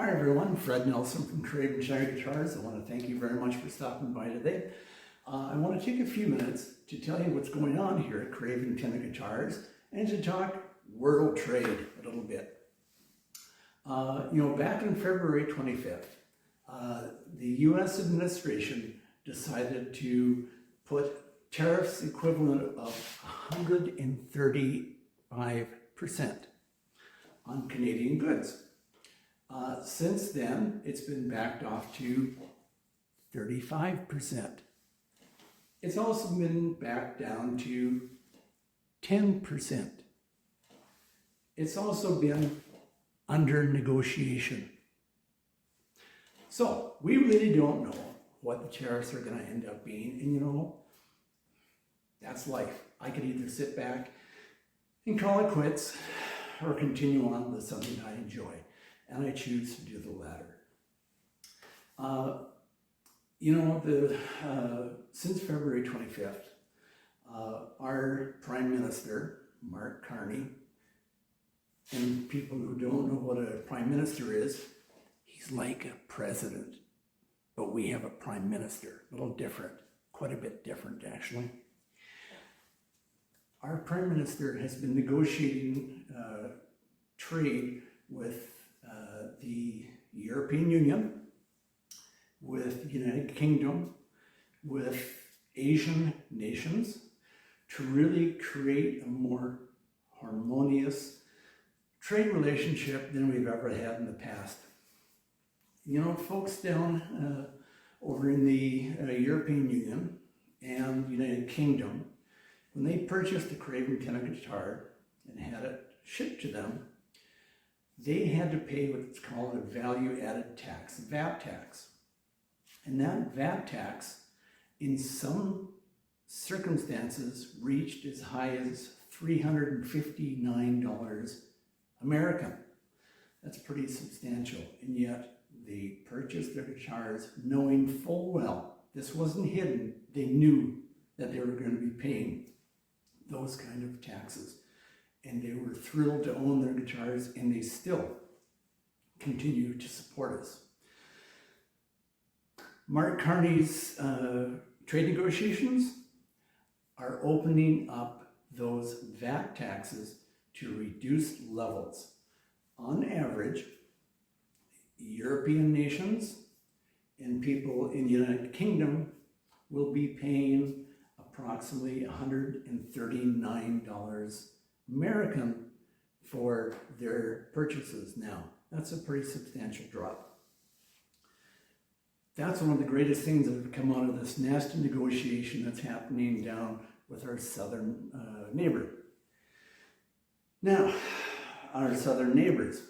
Hi everyone, Fred Nelson from Craven Tenor Guitars. I want to thank you very much for stopping by today. I want to take a few minutes to tell you what's going on here at Craven Tenor Guitars and to talk world trade a little bit. Back on February 25th, the U.S. administration decided to put tariffs equivalent of 135% on Canadian goods. Since then, it's been backed off to 35%. It's also been backed down to 10%. It's also been under negotiation. So we really don't know what the tariffs are going to end up being. And that's life. I could either sit back and call it quits or continue on with something I enjoy. And I choose to do the latter. Since February 25th, our Prime Minister, Mark Carney, and people who don't know what a Prime Minister is, he's like a president, but we have a Prime Minister, a little different, quite a bit different actually. Our Prime Minister has been negotiating trade with the European Union, with the United Kingdom, with Asian nations to really create a more harmonious trade relationship than we've ever had in the past. Folks down over in the European Union and United Kingdom, when they purchased the Craven Tenor guitar and had it shipped to them, they had to pay what's called a value-added tax, VAT tax. And that VAT tax, in some circumstances, reached as high as $359 American. That's pretty substantial. And yet they purchased their guitars knowing full well this wasn't hidden. They knew that they were going to be paying those kind of taxes. And they were thrilled to own their guitars, and they still continue to support us. Mark Carney's trade negotiations are opening up those VAT taxes to reduced levels. On average, European nations and people in the United Kingdom will be paying approximately $139 American for their purchases now. That's a pretty substantial drop. That's one of the greatest things that have come out of this nasty negotiation that's happening down with our southern neighbor. Now, our southern neighbors,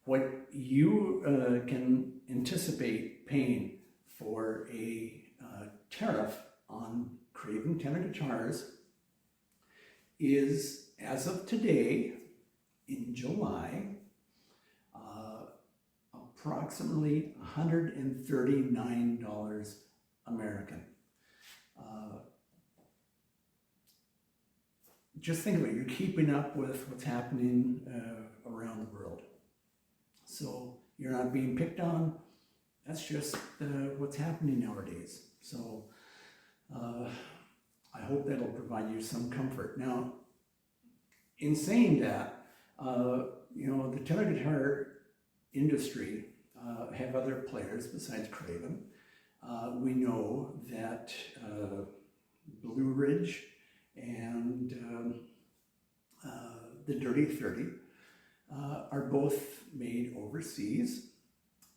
what you can anticipate paying for a tariff on Craven Tenor Guitars is, as of today, in July, approximately $139 American. Just think of it, you're keeping up with what's happening around the world. So you're not being picked on, that's just what's happening nowadays. So I hope that'll provide you some comfort. Now, in saying that, the tenor guitar industry have other players besides Craven. We know that Blue Ridge and the Dirty 30 are both made overseas,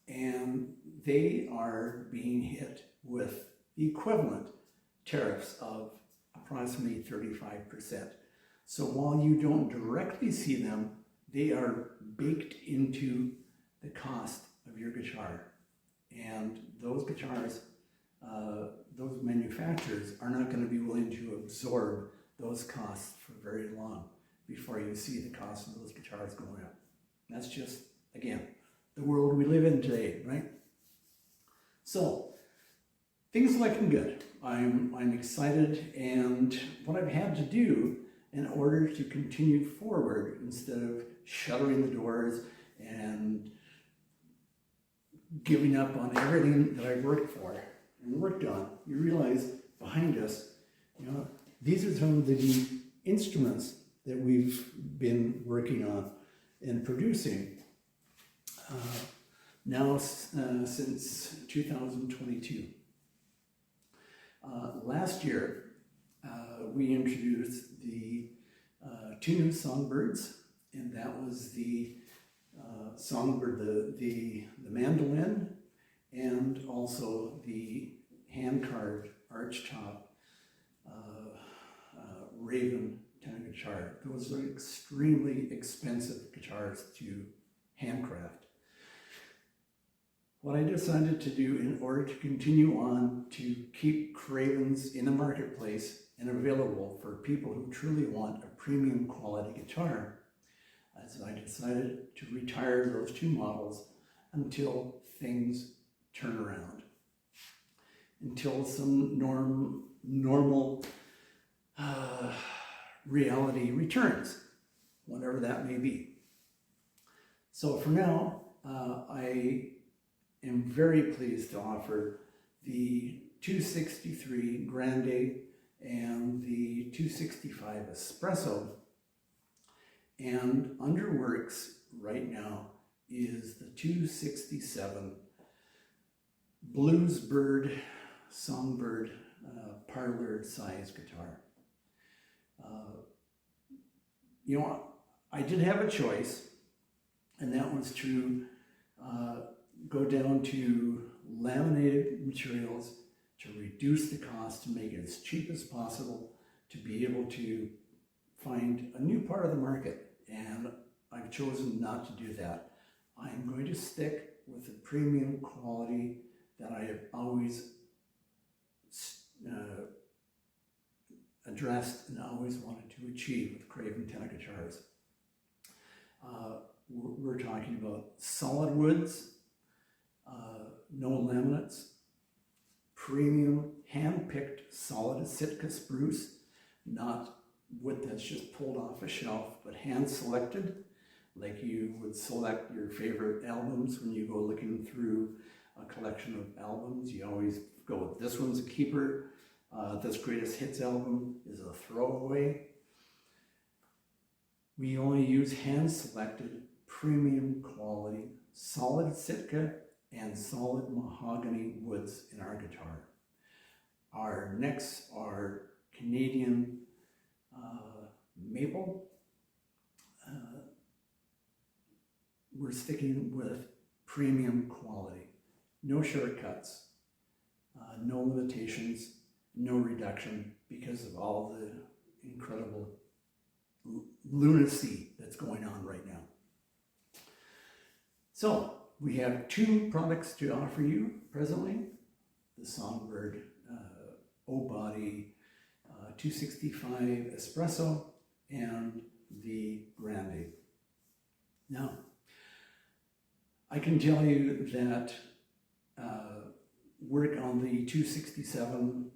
and they are being hit with the equivalent tariffs of approximately 35%. So while you don't directly see them, they are baked into the cost of your guitar. And those guitars, those manufacturers are not going to be willing to absorb those costs for very long before you see the cost of those guitars going up. That's just, again, the world we live in today, right? So, things are looking good. I'm excited, and what I've had to do in order to continue forward instead of shuttering the doors and giving up on everything that I worked for and worked on, you realize behind us, you know, these are some of the instruments that we've been working on and producing now since 2022. Last year, we introduced the two new Songbirds, and that was the Songbird, the mandolin, and also the hand-carved archtop Craven Tenor Guitar. Those are extremely expensive guitars to handcraft. What I decided to do in order to continue on to keep Cravens in the marketplace and available for people who truly want a premium quality guitar, is I decided to retire those two models until things turn around, until some normal reality returns, whatever that may be. So for now, I am very pleased to offer the 263 Grande and the 265 Espresso. And under works right now is the 267 Bluesbird Songbird parlor size guitar. You know, I did have a choice, and that was to go down to laminated materials to reduce the cost, to make it as cheap as possible, to be able to find a new part of the market. And I've chosen not to do that. I'm going to stick with the premium quality that I have always addressed and always wanted to achieve with Craven Tenor Guitars. We're talking about solid woods, no laminates, premium hand-picked solid Sitka spruce, not wood that's just pulled off a shelf, but hand-selected, like you would select your favorite albums when you go looking through a collection of albums. You always go with this one's a keeper, this greatest hits album is a throwaway. We only use hand-selected, premium quality, solid Sitka and solid mahogany woods in our guitar. Our necks are Canadian maple. We're sticking with premium quality. No shortcuts, no limitations, no reduction because of all the incredible lunacy that's going on right now. So we have two products to offer you presently: the Songbird O-Body 265 Espresso and the Grande. Now, I can tell you that work on the 267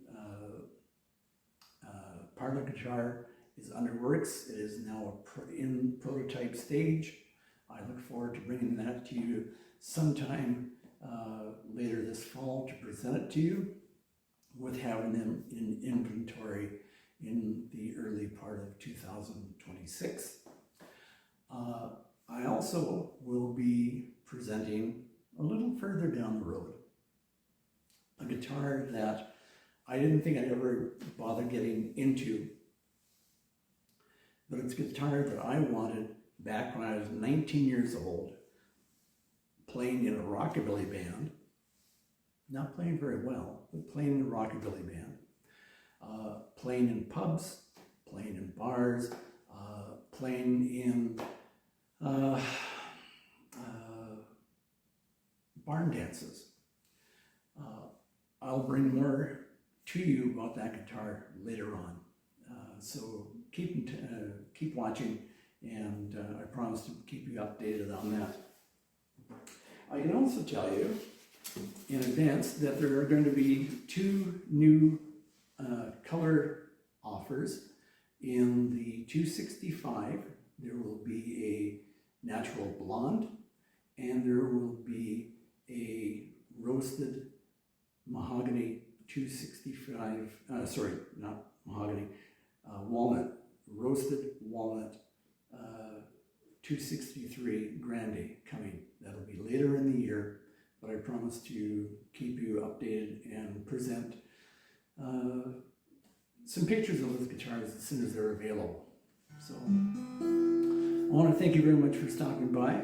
parlor guitar is under works. It is now in prototype stage. I look forward to bringing that to you sometime later this fall to present it to you, with having them in inventory in the early part of 2026. I also will be presenting a little further down the road a guitar that I didn't think I'd ever bother getting into, but it's a guitar that I wanted back when I was 19 years old, playing in a rockabilly band, not playing very well, but playing in a rockabilly band, playing in pubs, playing in bars, playing in barn dances. I'll bring more to you about that guitar later on. So keep watching, and I promise to keep you updated on that. I can also tell you in advance that there are going to be two new color offers. In the 265, there will be a natural blonde, and there will be a roasted mahogany 265, sorry, not mahogany, walnut, roasted walnut 263 Grande coming. That'll be later in the year, but I promise to keep you updated and present some pictures of those guitars as soon as they're available. So I want to thank you very much for stopping by.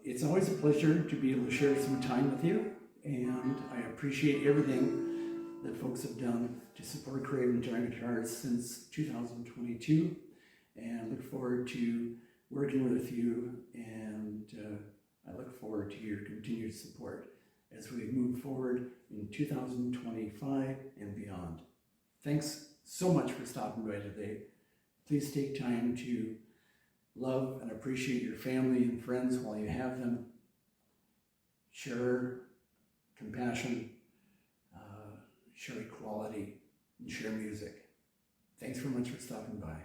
It's always a pleasure to be able to share some time with you, and I appreciate everything that folks have done to support Craven Tenor Guitars since 2022, and look forward to working with you, and I look forward to your continued support as we move forward in 2025 and beyond. Thanks so much for stopping by today. Please take time to love and appreciate your family and friends while you have them. Share compassion, share equality, and share music. Thanks very much for stopping by.